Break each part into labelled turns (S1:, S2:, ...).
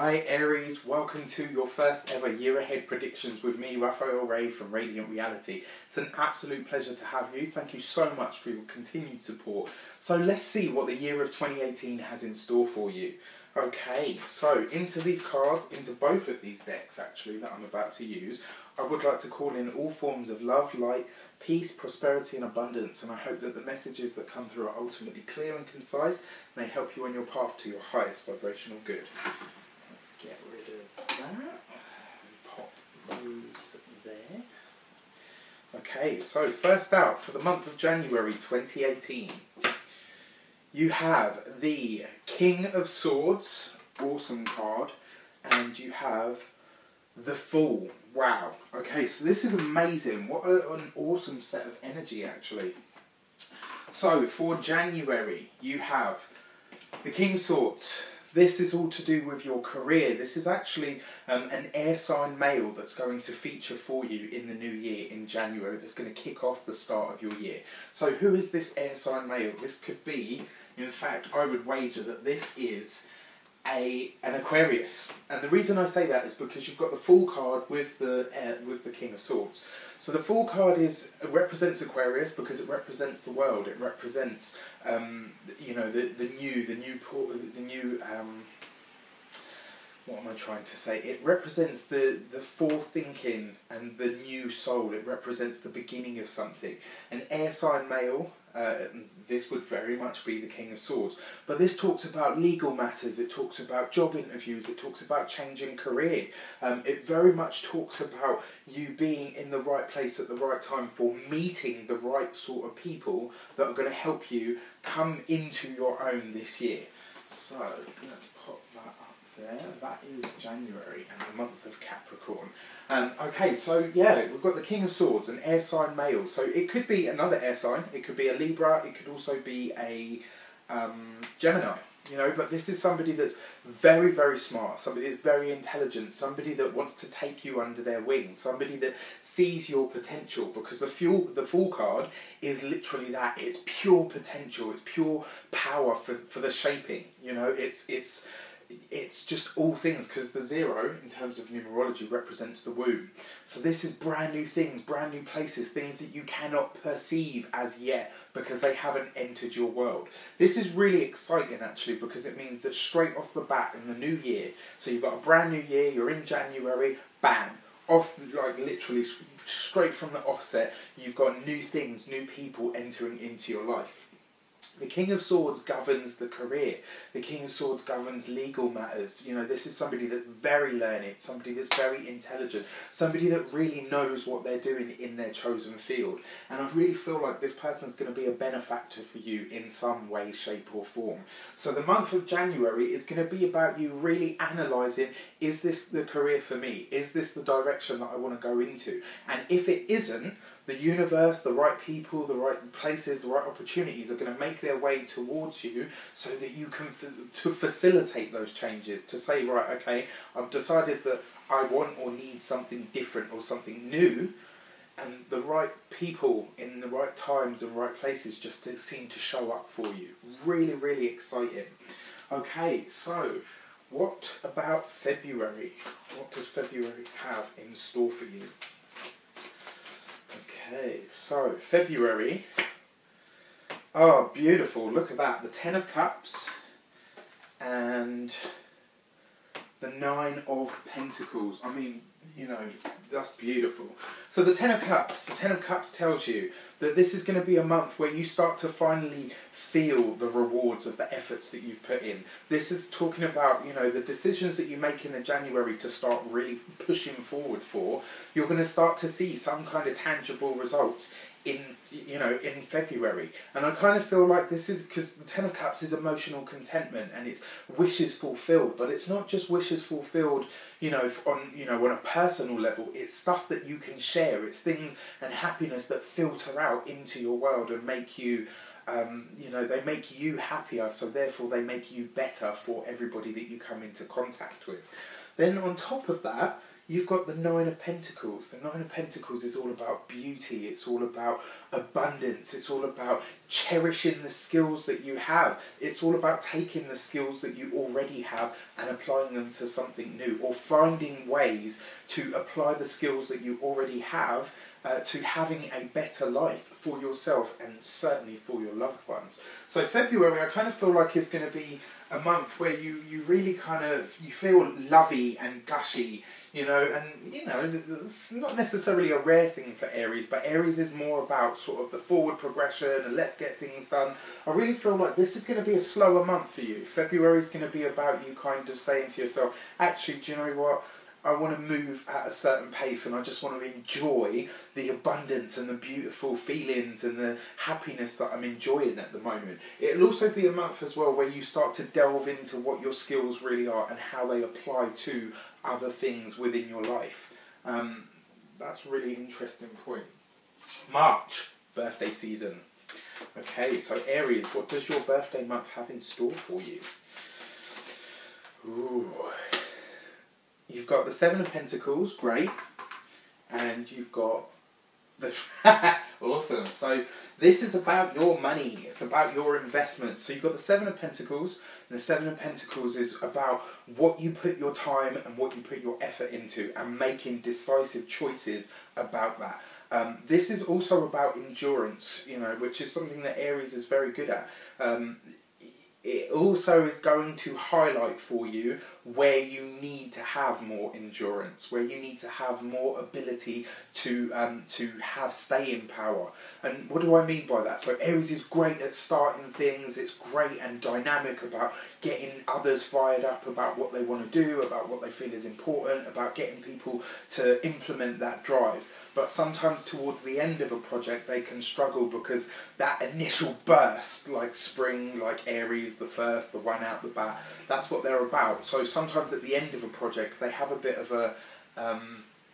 S1: Hi Aries, welcome to your first ever year ahead predictions with me, Raphael Ray from Radiant Reality. It's an absolute pleasure to have you. Thank you so much for your continued support. So let's see what the year of 2018 has in store for you. Okay, so into these cards, into both of these decks actually that I'm about to use, I would like to call in all forms of love, light, peace, prosperity and abundance, and I hope that the messages that come through are ultimately clear and concise and they help you on your path to your highest vibrational good. Let's get rid of that and pop those there. Okay, so first out for the month of January 2018, you have the King of Swords, awesome card, and you have the Fool. Wow. Okay, so this is amazing. What an awesome set of energy, actually. So for January, you have the King of Swords. This is all to do with your career. This is actually an air sign male that's going to feature for you in the new year in January. That's going to kick off the start of your year. So who is this air sign male? This could be, in fact, I would wager that this is an Aquarius. And the reason I say that is because you've got the Fool card with the King of Swords. So the Fool card represents Aquarius because it represents the world. It represents you know, the new what am I trying to say? It represents the forethinking and the new soul. It represents the beginning of something. An air sign male, this would very much be the King of Swords. But this talks about legal matters, it talks about job interviews, it talks about changing career. It very much talks about you being in the right place at the right time for meeting the right sort of people that are going to help you come into your own this year. So let's pop that up there. That is January and the month of Capricorn. Okay, so yeah, we've got the King of Swords, an air sign male. So it could be another air sign, it could be a Libra, it could also be a Gemini, you know, but this is somebody that's very, very smart, somebody that's very intelligent, somebody that wants to take you under their wings, somebody that sees your potential, because the Fool card is literally that. It's pure potential, it's pure power for the shaping, you know, it's just all things, because the 0 in terms of numerology represents the womb. So this is brand new things, brand new places, things that you cannot perceive as yet because they haven't entered your world. This is really exciting actually, because it means that straight off the bat in the new year, so you've got a brand new year, you're in January, bam, off, like literally straight from the offset, you've got new things, new people entering into your life. The King of Swords governs the career. The King of Swords governs legal matters. You know, this is somebody that's very learned, somebody that's very intelligent, somebody that really knows what they're doing in their chosen field. And I really feel like this person's going to be a benefactor for you in some way, shape or form. So the month of January is going to be about you really analysing, is this the career for me? Is this the direction that I want to go into? And if it isn't, the universe, the right people, the right places, the right opportunities are going to make their way towards you so that you can to facilitate those changes, to say, right, okay, I've decided that I want or need something different or something new, and the right people in the right times and right places just seem to show up for you. Really, really exciting. Okay, so what about February? What does February have in store for you? Okay, so February, oh beautiful, look at that, the 10 of Cups and the 9 of Pentacles. I mean, you know, that's beautiful. So the 10 of Cups tells you that this is going to be a month where you start to finally feel the rewards of the efforts that you've put in. This is talking about, you know, the decisions that you make in the January to start really pushing forward for. You're going to start to see some kind of tangible results in, you know, in February. And I kind of feel like this is because the 10 of Cups is emotional contentment and it's wishes fulfilled, but it's not just wishes fulfilled, you know, on a personal level. It's stuff that you can share. It's things and happiness that filter out into your world and make you you know, they make you happier, so therefore they make you better for everybody that you come into contact with. Then on top of that, you've got the Nine of Pentacles. The Nine of Pentacles is all about beauty. It's all about abundance. It's all about cherishing the skills that you have. It's all about taking the skills that you already have and applying them to something new, or finding ways to apply the skills that you already have to having a better life for yourself and certainly for your loved ones. So February, I kind of feel like it's going to be a month where you really kind of, you feel lovey and gushy, you know, and you know, it's not necessarily a rare thing for Aries, but Aries is more about sort of the forward progression and let's get things done. I really feel like this is going to be a slower month for you. February is going to be about you kind of saying to yourself, actually, do you know what? I want to move at a certain pace and I just want to enjoy the abundance and the beautiful feelings and the happiness that I'm enjoying at the moment. It'll also be a month as well where you start to delve into what your skills really are and how they apply to other things within your life. That's a really interesting point. March, birthday season. Okay, so Aries, what does your birthday month have in store for you? Ooh. You've got the Seven of Pentacles, great, and you've got the awesome. So this is about your money. It's about your investment. So you've got the Seven of Pentacles, and the Seven of Pentacles is about what you put your time and what you put your effort into, and making decisive choices about that. This is also about endurance, you know, which is something that Aries is very good at. It also is going to highlight for you where you need to have more endurance, where you need to have more ability to have staying power. And what do I mean by that? So Aries is great at starting things. It's great and dynamic about getting others fired up about what they want to do, about what they feel is important, about getting people to implement that drive. But sometimes towards the end of a project they can struggle because that initial burst, like spring, like Aries, the first, the one out the bat, that's what they're about. So sometimes at the end of a project they have a bit of a,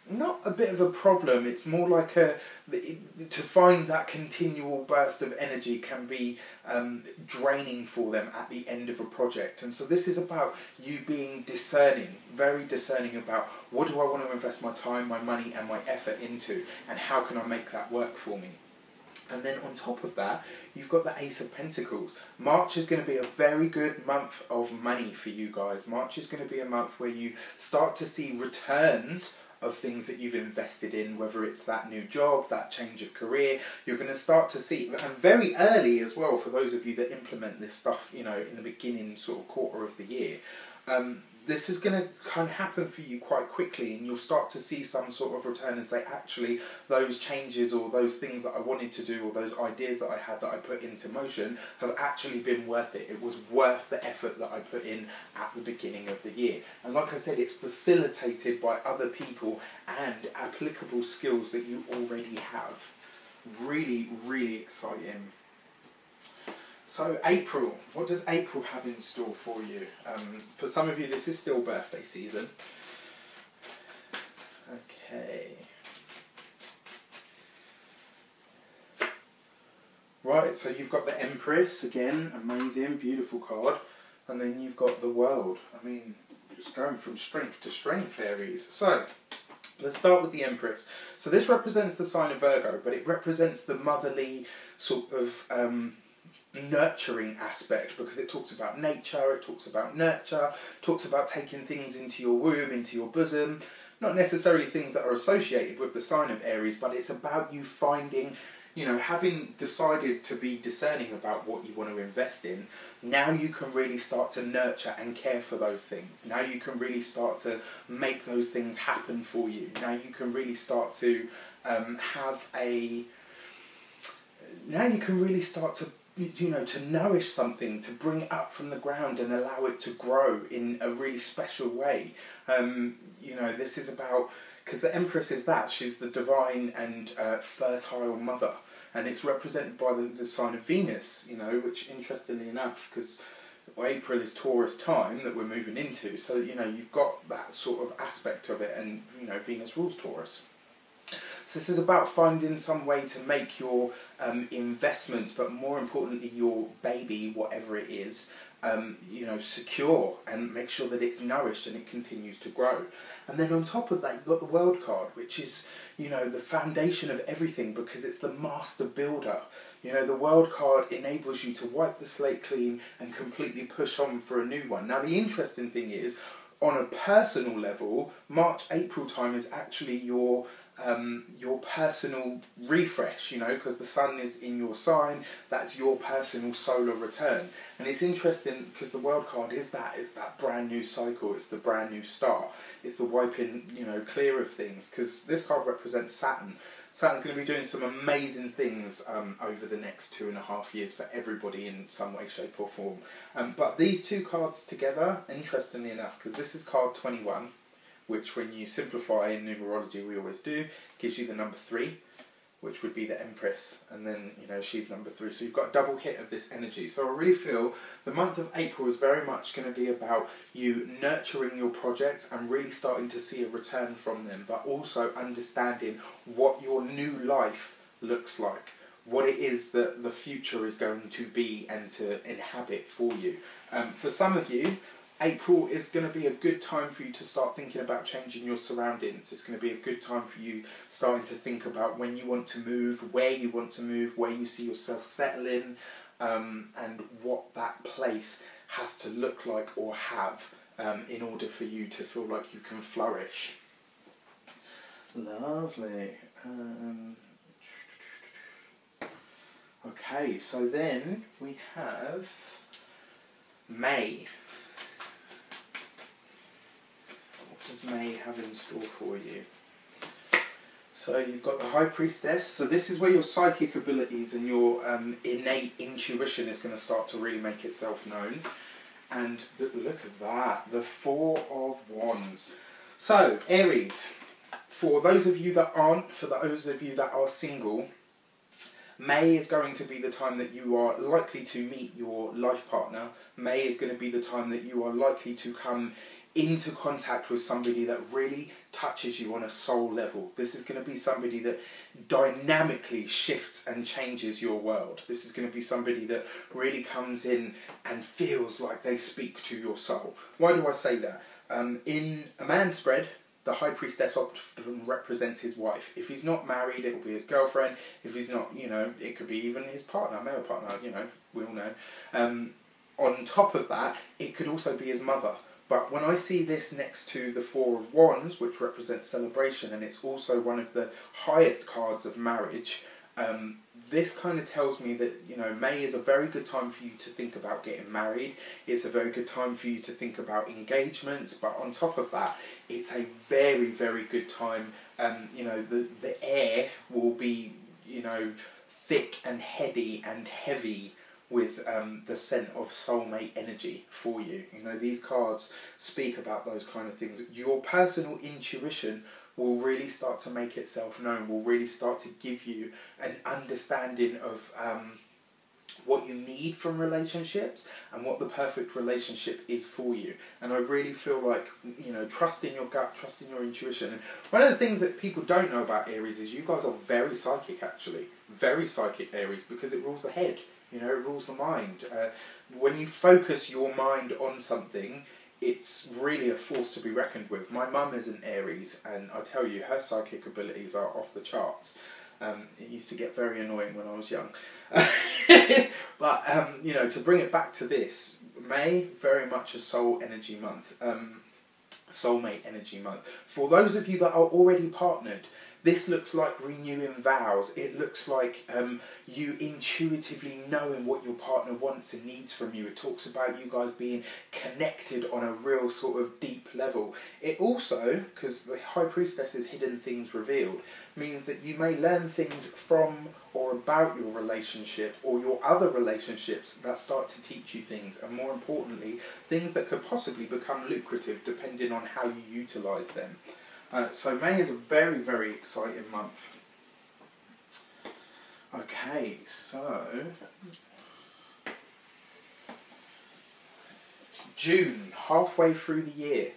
S1: not a bit of a problem, it's more like to find that continual burst of energy can be draining for them at the end of a project. And so this is about you being discerning, very discerning about what do I want to invest my time, my money and my effort into, and how can I make that work for me. And then on top of that, you've got the Ace of Pentacles. March is going to be a very good month of money for you guys. March is going to be a month where you start to see returns of things that you've invested in, whether it's that new job, that change of career. You're going to start to see, and very early as well for those of you that implement this stuff, you know, in the beginning sort of quarter of the year. This is going to kind of happen for you quite quickly, and you'll start to see some sort of return and say, actually, those changes or those things that I wanted to do or those ideas that I had that I put into motion have actually been worth it. It was worth the effort that I put in at the beginning of the year. And like I said, it's facilitated by other people and applicable skills that you already have. Really, really exciting. So April, what does April have in store for you? For some of you this is still birthday season. Okay. Right, so you've got the Empress, again, amazing, beautiful card. And then you've got the World. I mean, just going from strength to strength, Aries. So, let's start with the Empress. So this represents the sign of Virgo, but it represents the motherly sort of nurturing aspect, because it talks about nature, it talks about nurture, talks about taking things into your womb, into your bosom. Not necessarily things that are associated with the sign of Aries, but it's about you finding, you know, having decided to be discerning about what you want to invest in, now you can really start to nurture and care for those things. Now you can really start to make those things happen for you. Now you can really start to now you can really start to, you know, to nourish something, to bring it up from the ground and allow it to grow in a really special way. You know, this is about, because the Empress is that, she's the divine and fertile mother, and it's represented by the sign of Venus, you know, which interestingly enough, because April is Taurus time that we're moving into, so, you know, you've got that sort of aspect of it, and, you know, Venus rules Taurus. So this is about finding some way to make your investments, but more importantly your baby, whatever it is, you know, secure, and make sure that it's nourished and it continues to grow. And then on top of that, you've got the World card, which is, you know, the foundation of everything, because it's the master builder. You know, the World card enables you to wipe the slate clean and completely push on for a new one. Now, the interesting thing is, on a personal level, March, April time is actually your personal refresh, you know, because the sun is in your sign. That's your personal solar return. And it's interesting because the World card is that. It's that brand new cycle. It's the brand new start. It's the wiping, you know, clear of things, because this card represents Saturn. Saturn's going to be doing some amazing things over the next 2.5 years for everybody in some way, shape or form. But these two cards together, interestingly enough, because this is card 21, which when you simplify in numerology, we always do, gives you the number 3, which would be the Empress, and then, you know, she's number 3. So you've got a double hit of this energy. So I really feel the month of April is very much going to be about you nurturing your projects and really starting to see a return from them, but also understanding what your new life looks like, what it is that the future is going to be and to inhabit for you. For some of you, April is going to be a good time for you to start thinking about changing your surroundings. It's going to be a good time for you starting to think about when you want to move, where you want to move, where you see yourself settling, and what that place has to look like or have in order for you to feel like you can flourish. Lovely. Okay, so then we have May. Does May have in store for you? So you've got the High Priestess. So this is where your psychic abilities and your innate intuition is going to start to really make itself known. And look at that, the Four of Wands. So Aries, for those of you that aren't, for those of you that are single, May is going to be the time that you are likely to meet your life partner. May is going to be the time that you are likely to come into contact with somebody that really touches you on a soul level. This is going to be somebody that dynamically shifts and changes your world. This is going to be somebody that really comes in and feels like they speak to your soul. Why do I say that? In a man's spread, the High Priestess often represents his wife. If he's not married, it will be his girlfriend. If he's not, you know, it could be even his partner, male partner, you know, we all know. On top of that, it could also be his mother. But when I see this next to the Four of Wands, which represents celebration, and it's also one of the highest cards of marriage, this kind of tells me that, you know, May is a very good time for you to think about getting married. It's a very good time for you to think about engagements. But on top of that, it's a very, very good time. You know, the air will be, you know, thick and heady and heavy with the scent of soulmate energy for you. You know, these cards speak about those kind of things. Your personal intuition will really start to make itself known, will really start to give you an understanding of what you need from relationships and what the perfect relationship is for you. And I really feel like, you know, trusting your gut, trusting your intuition. And one of the things that people don't know about Aries is you guys are very psychic, actually. Very psychic, Aries, because it rules the head. You know, it rules the mind. When you focus your mind on something, it's really a force to be reckoned with. My mum is an Aries, and I tell you, her psychic abilities are off the charts. It used to get very annoying when I was young. But, you know, to bring it back to this, May, very much a soul energy month. Soulmate energy month. For those of you that are already partnered, this looks like renewing vows. It looks like you intuitively knowing what your partner wants and needs from you. It talks about you guys being connected on a real sort of deep level. It also, because the High Priestess is hidden things revealed, means that you may learn things from or about your relationship or your other relationships that start to teach you things, and more importantly, things that could possibly become lucrative depending on how you utilise them. So May is a very, very exciting month. Okay, so June, halfway through the year.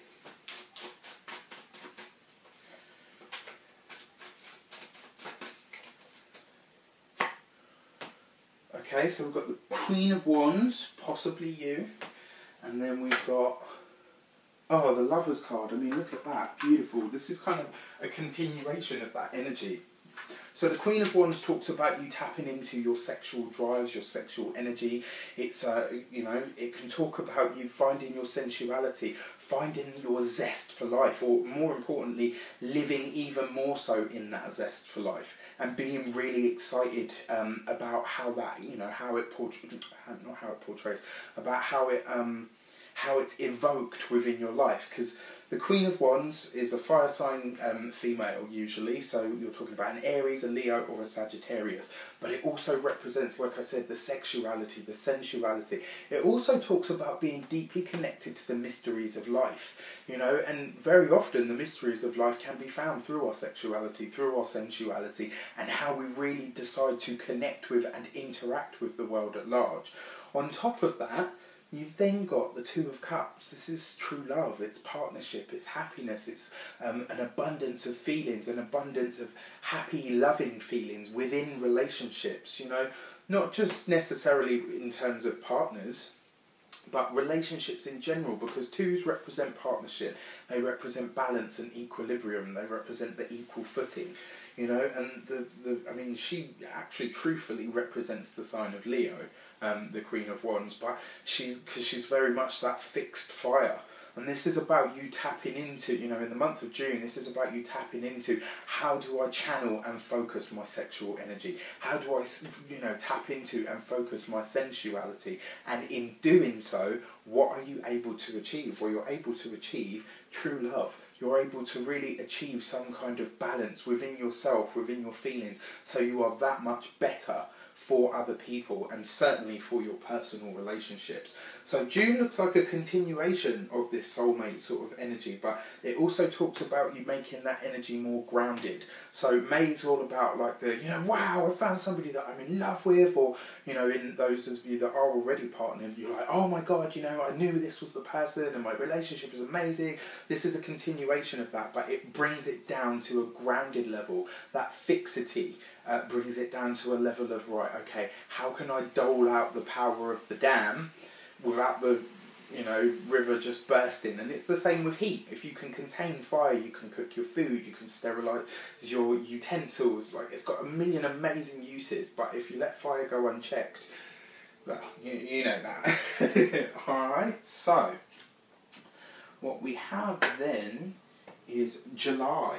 S1: Okay, so we've got the Queen of Wands, possibly you, and then we've got, oh, the Lover's card. I mean, look at that, beautiful. This is kind of a continuation of that energy. So the Queen of Wands talks about you tapping into your sexual drives, your sexual energy. It's, you know, it can talk about you finding your sensuality, finding your zest for life, or more importantly, living even more so in that zest for life, and being really excited about how that, you know, how it portrays, not how it portrays, about how it's evoked within your life. Because the Queen of Wands is a fire sign female usually, so you're talking about an Aries, a Leo or a Sagittarius, but it also represents, like I said, the sexuality, the sensuality. It also talks about being deeply connected to the mysteries of life, you know, and very often the mysteries of life can be found through our sexuality, through our sensuality, and how we really decide to connect with and interact with the world at large. On top of that, you've then got the Two of Cups. This is true love, it's partnership, it's happiness, it's an abundance of feelings, an abundance of happy, loving feelings within relationships, you know, not just necessarily in terms of partners, but relationships in general, because twos represent partnership, they represent balance and equilibrium, they represent the equal footing, you know, and I mean, she actually truthfully represents the sign of Leo, the Queen of Wands, but because she's very much that fixed fire. And this is about you tapping into, you know, in the month of June, this is about you tapping into, how do I channel and focus my sexual energy? How do I, you know, tap into and focus my sensuality? And in doing so, what are you able to achieve? Well, you're able to achieve true love. You're able to really achieve some kind of balance within yourself, within your feelings, so you are that much better for other people, and certainly for your personal relationships. So June looks like a continuation of this soulmate sort of energy, but it also talks about you making that energy more grounded. So May's all about like the, you know, wow, I found somebody that I'm in love with, or, you know, in those of you that are already partnered, you're like, oh my God, you know, I knew this was the person and my relationship is amazing. This is a continuation of that, but it brings it down to a grounded level. That fixity brings it down to a level of, right, okay, how can I dole out the power of the dam without the, you know, river just bursting? And it's the same with heat. If you can contain fire, you can cook your food, you can sterilise your utensils. Like, it's got a million amazing uses, but if you let fire go unchecked, well, you know that. Alright, so what we have then is July.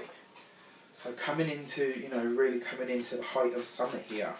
S1: So coming into, you know, really coming into the height of summer here.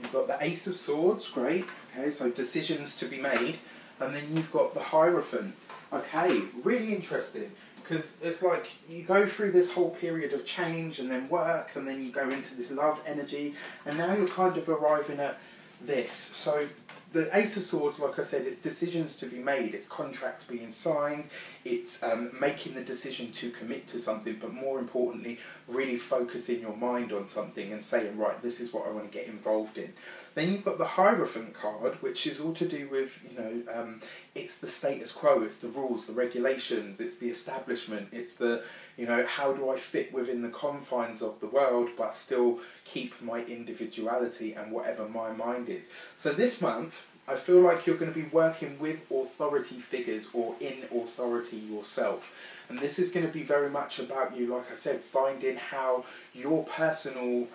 S1: You've got the Ace of Swords, great. Okay, so decisions to be made. And then you've got the Hierophant. Okay, really interesting. Because it's like you go through this whole period of change and then work, and then you go into this love energy, and now you're kind of arriving at this. So the Ace of Swords, like I said, it's decisions to be made, it's contracts being signed, it's making the decision to commit to something, but more importantly, really focusing your mind on something and saying, right, this is what I want to get involved in. Then you've got the Hierophant card, which is all to do with, you know, it's the status quo, it's the rules, the regulations, it's the establishment, it's the, you know, how do I fit within the confines of the world but still keep my individuality and whatever my mind is. So this month, I feel like you're going to be working with authority figures or in authority yourself. And this is going to be very much about you, like I said, finding how your personal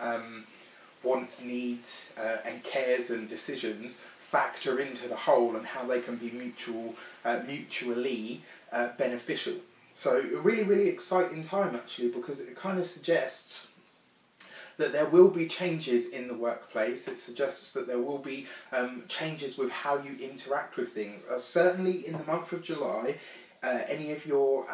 S1: wants, needs and cares and decisions factor into the whole, and how they can be mutually beneficial. So a really, really exciting time actually, because it kind of suggests that there will be changes in the workplace. It suggests that there will be changes with how you interact with things. Certainly in the month of July, any of your,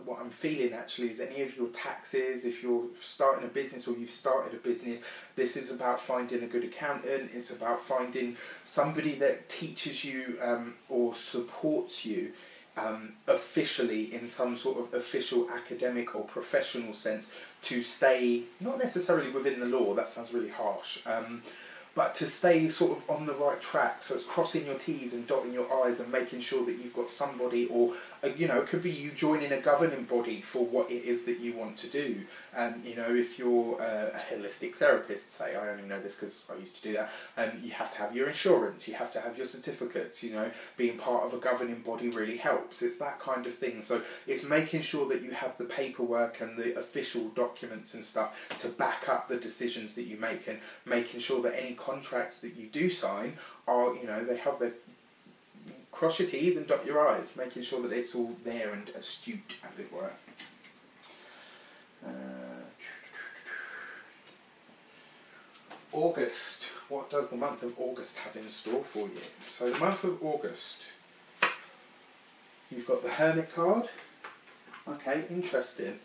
S1: what I'm feeling actually is any of your taxes, if you're starting a business or you've started a business, this is about finding a good accountant, it's about finding somebody that teaches you or supports you officially in some sort of official academic or professional sense to stay, not necessarily within the law, that sounds really harsh, but to stay sort of on the right track. So it's crossing your T's and dotting your I's and making sure that you've got somebody, or you know, it could be you joining a governing body for what it is that you want to do. You know, if you're a holistic therapist, say, I only know this because I used to do that, you have to have your insurance, you have to have your certificates, you know, being part of a governing body really helps. It's that kind of thing. So it's making sure that you have the paperwork and the official documents and stuff to back up the decisions that you make, and making sure that any contracts that you do sign are, you know, they have their cross your T's and dot your I's, making sure that it's all there and astute, as it were. August. What does the month of August have in store for you? So the month of August, you've got the Hermit card. Okay, interesting.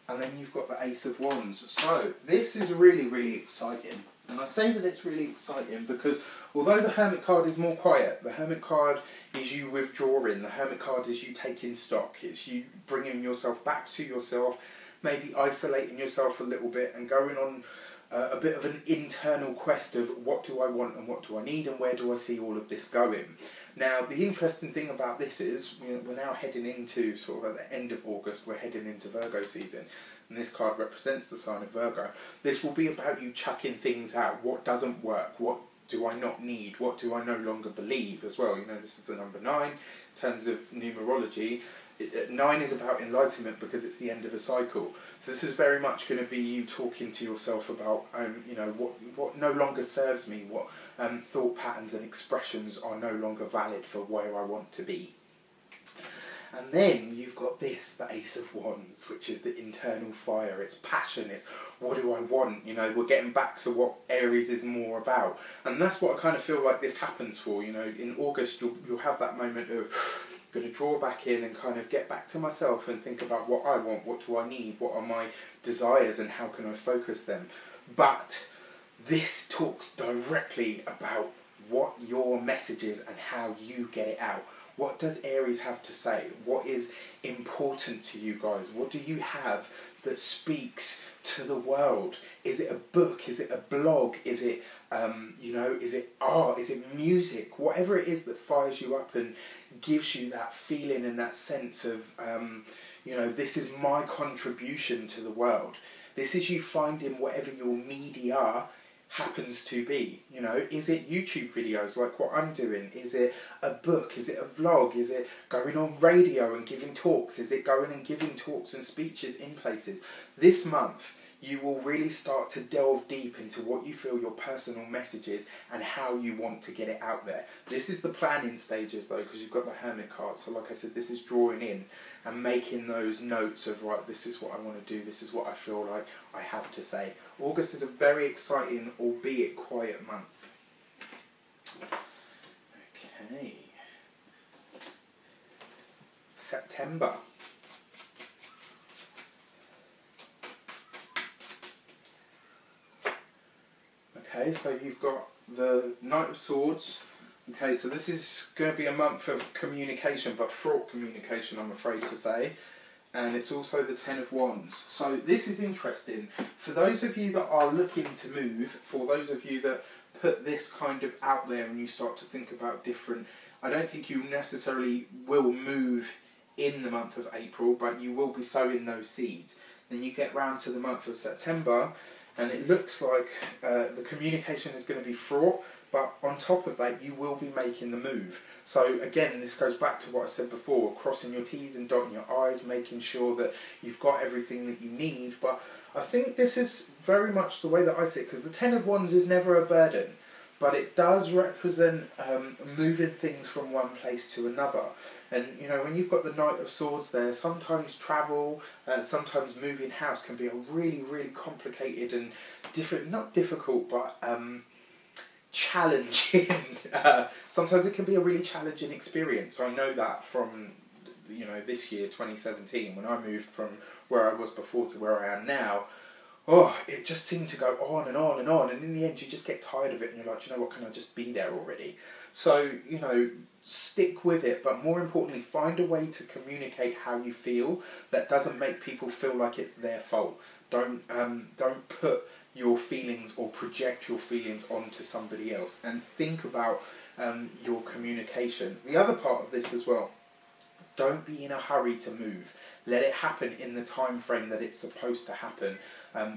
S1: And then you've got the Ace of Wands. So this is really, really exciting. And I say that it's really exciting because although the Hermit card is more quiet, the Hermit card is you withdrawing, the Hermit card is you taking stock, it's you bringing yourself back to yourself, maybe isolating yourself a little bit and going on a bit of an internal quest of what do I want and what do I need and where do I see all of this going. Now, the interesting thing about this is we're now heading into sort of at the end of August, we're heading into Virgo season, and this card represents the sign of Virgo. This will be about you chucking things out. What doesn't work? What do I not need? What do I no longer believe as well? You know, this is the number 9 in terms of numerology. 9 is about enlightenment because it's the end of a cycle. So this is very much going to be you talking to yourself about, you know, what no longer serves me, what thought patterns and expressions are no longer valid for where I want to be. And then you've got this, the Ace of Wands, which is the internal fire. It's passion. It's what do I want? You know, we're getting back to what Aries is more about. And that's what I kind of feel like this happens for. You know, in August you'll have that moment of going to draw back in and kind of get back to myself and think about what I want, what do I need, what are my desires and how can I focus them. But this talks directly about what your message is and how you get it out. What does Aries have to say? What is important to you guys? What do you have that speaks to the world? Is it a book? Is it a blog? Is it, you know, is it art? Is it music? Whatever it is that fires you up and gives you that feeling and that sense of, you know, this is my contribution to the world. This is you finding whatever your media happens to be. You know, is it YouTube videos like what I'm doing? Is it a book? Is it a vlog? Is it going on radio and giving talks? Is it going and giving talks and speeches in places? This month you will really start to delve deep into what you feel your personal message is and how you want to get it out there. This is the planning stages though, because you've got the Hermit card. So like I said, this is drawing in and making those notes of, right, this is what I want to do, this is what I feel like I have to say. August is a very exciting, albeit quiet month. Okay. September. Okay, so you've got the Knight of Swords. Okay, so this is going to be a month of communication, but fraught communication, I'm afraid to say. And it's also the Ten of Wands. So this is interesting. For those of you that are looking to move, for those of you that put this kind of out there and you start to think about different, I don't think you necessarily will move in the month of April, but you will be sowing those seeds. Then you get round to the month of September, and it looks like the communication is going to be fraught, but on top of that you will be making the move. So again, this goes back to what I said before, crossing your T's and dotting your I's, making sure that you've got everything that you need. But I think this is very much the way that I see it, because the Ten of Wands is never a burden, but it does represent moving things from one place to another. And you know, when you've got the Knight of Swords there, sometimes travel, sometimes moving house can be a really, really complicated and not difficult, but challenging. Sometimes it can be a really challenging experience. I know that from, you know, this year, 2017, when I moved from where I was before to where I am now. Oh, it just seemed to go on and on and on, and in the end you just get tired of it and you're like, you know what, can I just be there already? So, you know, stick with it, but more importantly, find a way to communicate how you feel that doesn't make people feel like it's their fault. Don't put your feelings or project your feelings onto somebody else. And think about your communication. The other part of this as well, don't be in a hurry to move. Let it happen in the time frame that it's supposed to happen,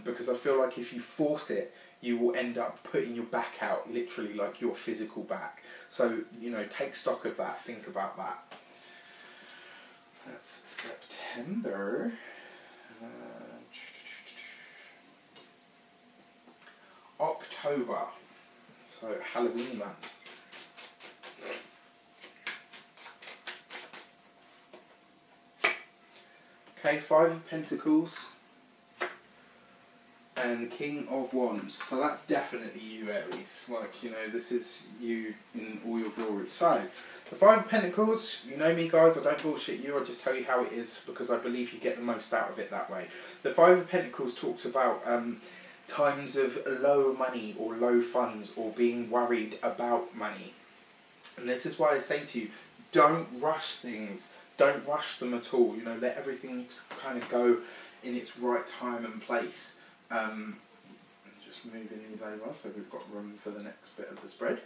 S1: because I feel like if you force it, you will end up putting your back out, literally like your physical back. So, you know, take stock of that, think about that. That's September. October, so Halloween month. Okay, Five of Pentacles and the King of Wands. So that's definitely you, Aries. Like, you know, this is you in all your glory. So, the Five of Pentacles, you know me guys, I don't bullshit you, I just tell you how it is because I believe you get the most out of it that way. The Five of Pentacles talks about times of low money or low funds or being worried about money. And this is why I say to you, don't rush things. Don't rush them at all. You know, let everything kind of go in its right time and place. Just moving these over so we've got room for the next bit of the spread.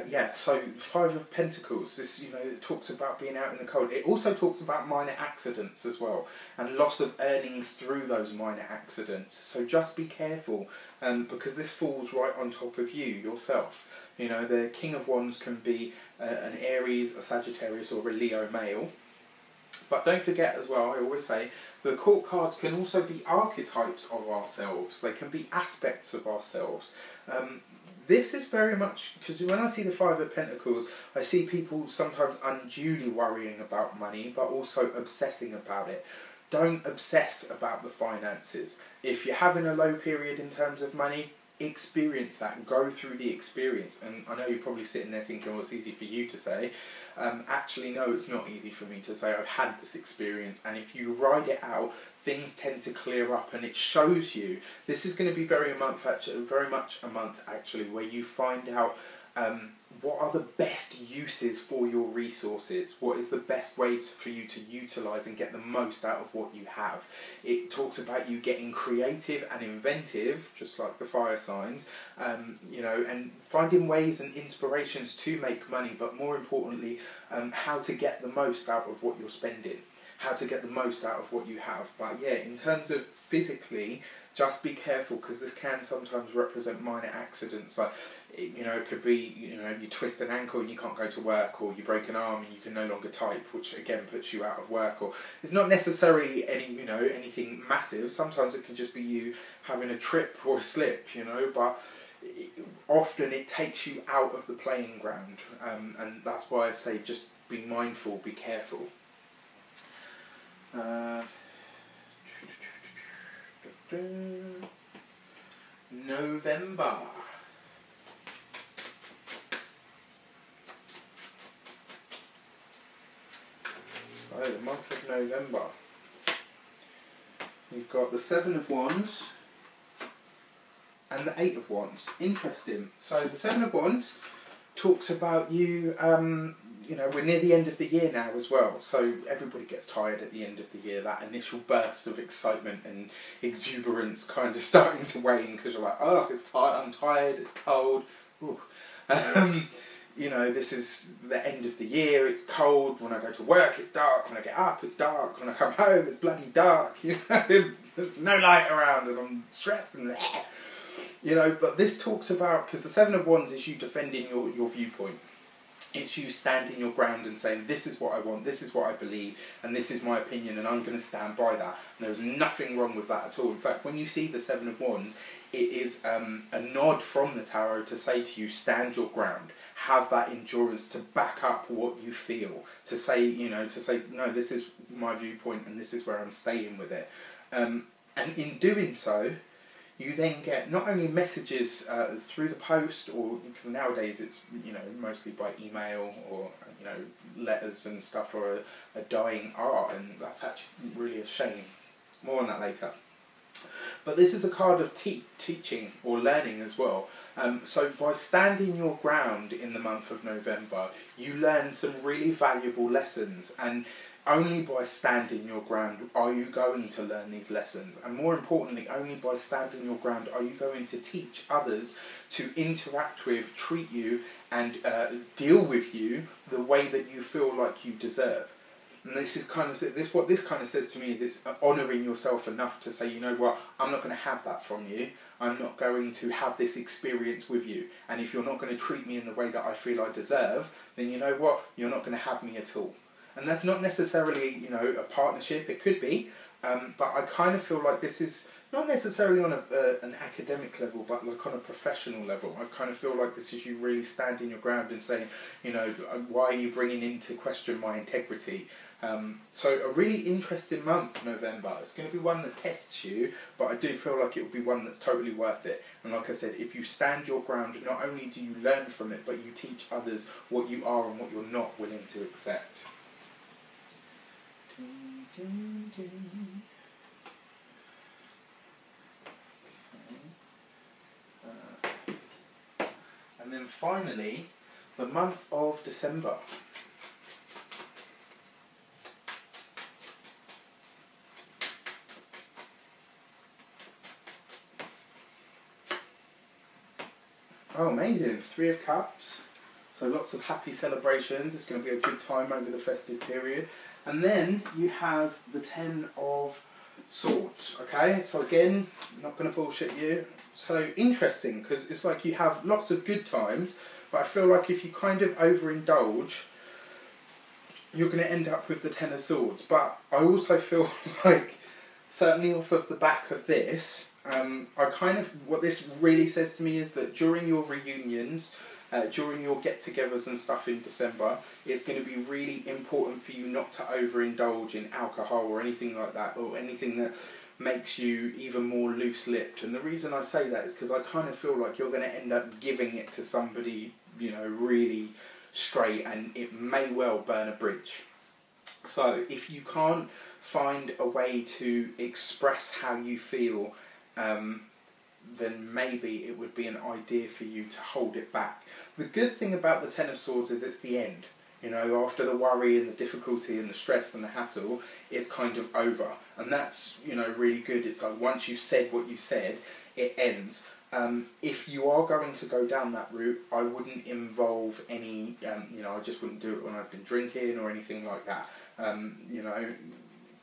S1: Yeah, so Five of Pentacles, this, you know, it talks about being out in the cold. It also talks about minor accidents as well, and loss of earnings through those minor accidents. So just be careful, because this falls right on top of you, yourself. You know, the King of Wands can be an Aries, a Sagittarius or a Leo male. But don't forget as well, I always say, the court cards can also be archetypes of ourselves. They can be aspects of ourselves. This is very much, because when I see the Five of Pentacles, I see people sometimes unduly worrying about money, but also obsessing about it. Don't obsess about the finances. If you're having a low period in terms of money, experience that, go through the experience. And I know you're probably sitting there thinking, well, it's easy for you to say. Actually, no, it's not easy for me to say. I've had this experience, and if you ride it out, things tend to clear up, and it shows you. This is going to be very much a month actually, where you find out what are the best uses for your resources, what is the best way for you to utilise and get the most out of what you have. It talks about you getting creative and inventive, just like the fire signs, you know, and finding ways and inspirations to make money, but more importantly, how to get the most out of what you're spending, how to get the most out of what you have. But yeah, in terms of physically, just be careful, because this can sometimes represent minor accidents. Like, you know, it could be, you know, you twist an ankle and you can't go to work, or you break an arm and you can no longer type, which again puts you out of work. Or it's not necessarily anything massive. Sometimes it can just be you having a trip or a slip, you know, but often it takes you out of the playing ground, and that's why I say just be mindful, be careful. November. So the month of November, we've got the Seven of Wands and the Eight of Wands. Interesting. So the Seven of Wands talks about you, you know, we're near the end of the year now as well, so everybody gets tired at the end of the year. That initial burst of excitement and exuberance kind of starting to wane, because you're like, oh, I'm tired, it's cold. You know, this is the end of the year, it's cold. When I go to work, it's dark. When I get up, it's dark. When I come home, it's bloody dark. You know, there's no light around and I'm stressed and you know, but this talks about, because the Seven of Wands is you defending your viewpoint. It's you standing your ground and saying, this is what I want, this is what I believe, and this is my opinion, and I'm going to stand by that. And there's nothing wrong with that at all. In fact, when you see the Seven of Wands, it is a nod from the tarot to say to you, stand your ground. Have that endurance to back up what you feel. To say, you know, no, this is my viewpoint and this is where I'm staying with it. And in doing so, you then get not only messages through the post, or because nowadays it's, you know, mostly by email or, you know, letters and stuff, or a dying art, and that's actually really a shame. More on that later. But this is a card of teaching or learning as well. So by standing your ground in the month of November, you learn some really valuable lessons. And only by standing your ground are you going to learn these lessons. And more importantly, only by standing your ground are you going to teach others to interact with, treat you, and deal with you the way that you feel like you deserve. And this is kind of what this kind of says to me is it's honouring yourself enough to say, you know what, I'm not going to have that from you. I'm not going to have this experience with you. And if you're not going to treat me in the way that I feel I deserve, then you know what, you're not going to have me at all. And that's not necessarily, you know, a partnership. It could be, but I kind of feel like this is not necessarily on an academic level, but like on a professional level. I kind of feel like this is you really standing your ground and saying, you know, why are you bringing into question my integrity? So a really interesting month, November. It's going to be one that tests you, but I do feel like it will be one that's totally worth it. And like I said, if you stand your ground, not only do you learn from it, but you teach others what you are and what you're not willing to accept. And then finally, the month of December. Oh, amazing. 3 of Cups. So lots of happy celebrations. It's going to be a good time over the festive period. And then you have the 10 of Swords. Okay, so again, not going to bullshit you. So interesting, because it's like you have lots of good times, but I feel like if you kind of overindulge, you're going to end up with the 10 of Swords. But I also feel like, certainly off of the back of this, what this really says to me is that during your reunions, during your get-togethers and stuff in December, it's going to be really important for you not to overindulge in alcohol or anything like that, or anything that makes you even more loose-lipped. And the reason I say that is because I kind of feel like you're going to end up giving it to somebody, you know, really straight, and it may well burn a bridge. So if you can't find a way to express how you feel, then maybe it would be an idea for you to hold it back. The good thing about the 10 of Swords is it's the end. You know, after the worry and the difficulty and the stress and the hassle, it's kind of over. And that's, you know, really good. It's like once you've said what you've said, it ends. If you are going to go down that route, I wouldn't involve any, you know, I just wouldn't do it when I've been drinking or anything like that. You know,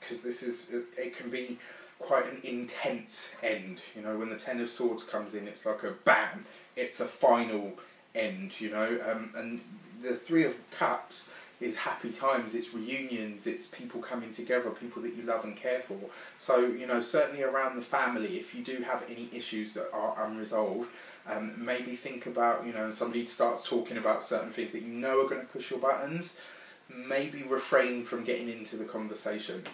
S1: because it can be quite an intense end. You know, when the 10 of Swords comes in, it's like a bam, it's a final end, you know. And the 3 of Cups is happy times, it's reunions, it's people coming together, people that you love and care for. So, you know, certainly around the family, if you do have any issues that are unresolved, maybe think about, you know, somebody starts talking about certain things that you know are going to push your buttons, maybe refrain from getting into the conversation.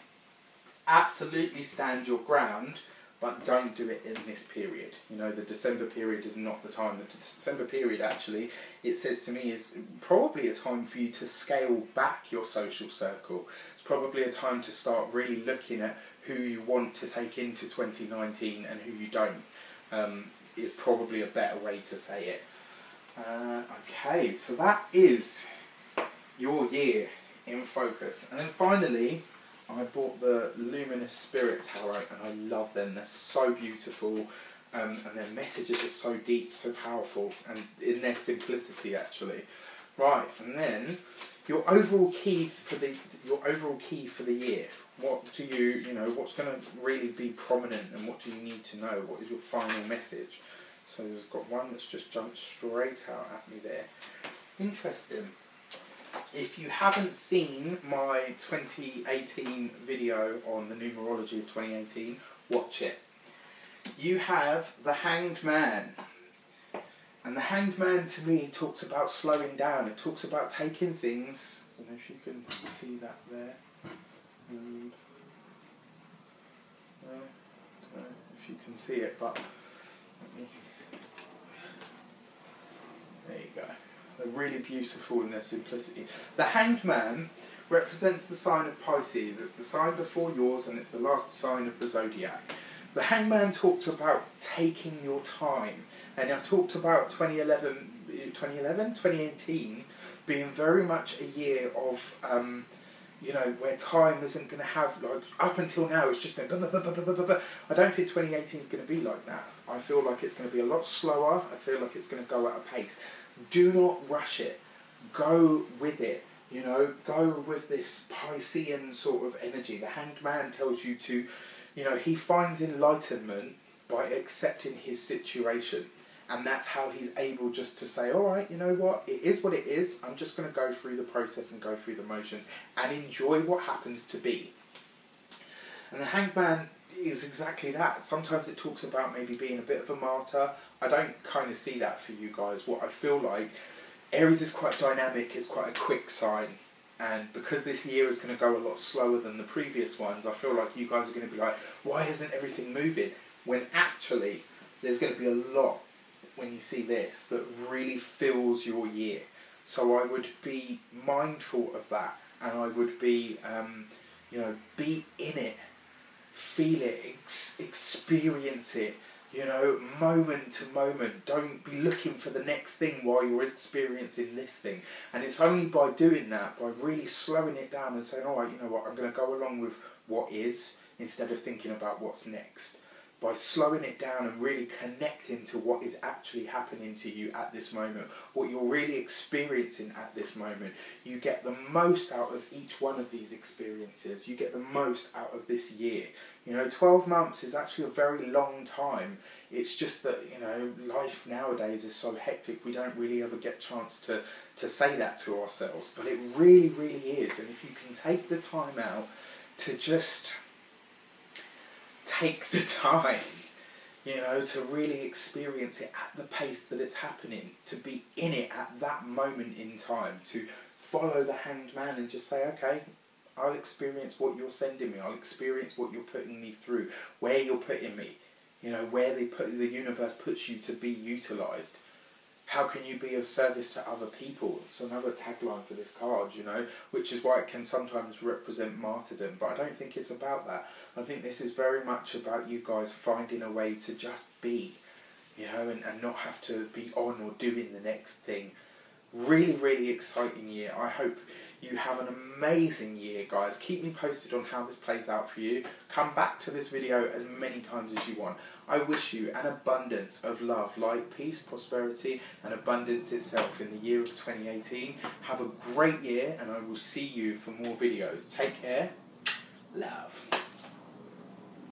S1: Absolutely stand your ground, but don't do it in this period. You know, the December period is not the time. The December period, actually, it says to me, is probably a time for you to scale back your social circle. It's probably a time to start really looking at who you want to take into 2019 and who you don't. Is probably a better way to say it. Okay, so that is your year in focus. And then finally, I bought the Luminous Spirit Tarot, and I love them. They're so beautiful, and their messages are so deep, so powerful, and in their simplicity, actually. Right, and then your overall key for the year. What do you know? What's going to really be prominent, and what do you need to know? What is your final message? So we've got one that's just jumped straight out at me there. Interesting. If you haven't seen my 2018 video on the numerology of 2018, watch it. You have the Hanged Man. And the Hanged Man, to me, talks about slowing down. It talks about taking things. I don't know if you can see that there. I don't know if you can see it, but let me... There you go. They're really beautiful in their simplicity. The Hanged Man represents the sign of Pisces. It's the sign before yours, and it's the last sign of the zodiac. The Hanged Man talks about taking your time. And I talked about 2018 being very much a year of you know, where time isn't going to have, like, up until now it's just been blah, blah, blah, blah, blah, blah, blah. I don't think 2018 is going to be like that. I feel like it's going to be a lot slower. I feel like it's going to go at a pace. Do not rush it. Go with it. You know, go with this Piscean sort of energy. The Hanged Man tells you to, you know, he finds enlightenment by accepting his situation. And that's how he's able just to say, all right, you know what, it is what it is. I'm just going to go through the process and go through the motions and enjoy what happens to be. And the Hanged Man is exactly that. Sometimes it talks about maybe being a bit of a martyr. I don't kind of see that for you guys. What I feel like, Aries is quite dynamic, it's quite a quick sign. And because this year is going to go a lot slower than the previous ones, I feel like you guys are going to be like, why isn't everything moving? When actually, there's going to be a lot when you see this that really fills your year. So I would be mindful of that, and I would be, you know, be in it, feel it, experience it, you know, moment to moment. Don't be looking for the next thing while you're experiencing this thing. And it's only by doing that, by really slowing it down and saying, all right, you know what, I'm going to go along with what is instead of thinking about what's next. By slowing it down and really connecting to what is actually happening to you at this moment, what you're really experiencing at this moment, you get the most out of each one of these experiences. You get the most out of this year. You know, 12 months is actually a very long time. It's just that, you know, life nowadays is so hectic, we don't really ever get a chance to say that to ourselves. But it really, really is. And if you can take the time out to just take the time, you know, to really experience it at the pace that it's happening, to be in it at that moment in time, to follow the Hanged Man and just say, okay, I'll experience what you're sending me, I'll experience what you're putting me through, where you're putting me, you know, where the universe puts you to be utilised. How can you be of service to other people? It's another tagline for this card, you know, which is why it can sometimes represent martyrdom. But I don't think it's about that. I think this is very much about you guys finding a way to just be, you know, and not have to be on or doing the next thing. Really, really exciting year. I hope you have an amazing year, guys. Keep me posted on how this plays out for you. Come back to this video as many times as you want. I wish you an abundance of love, light, peace, prosperity, and abundance itself in the year of 2018. Have a great year, and I will see you for more videos. Take care.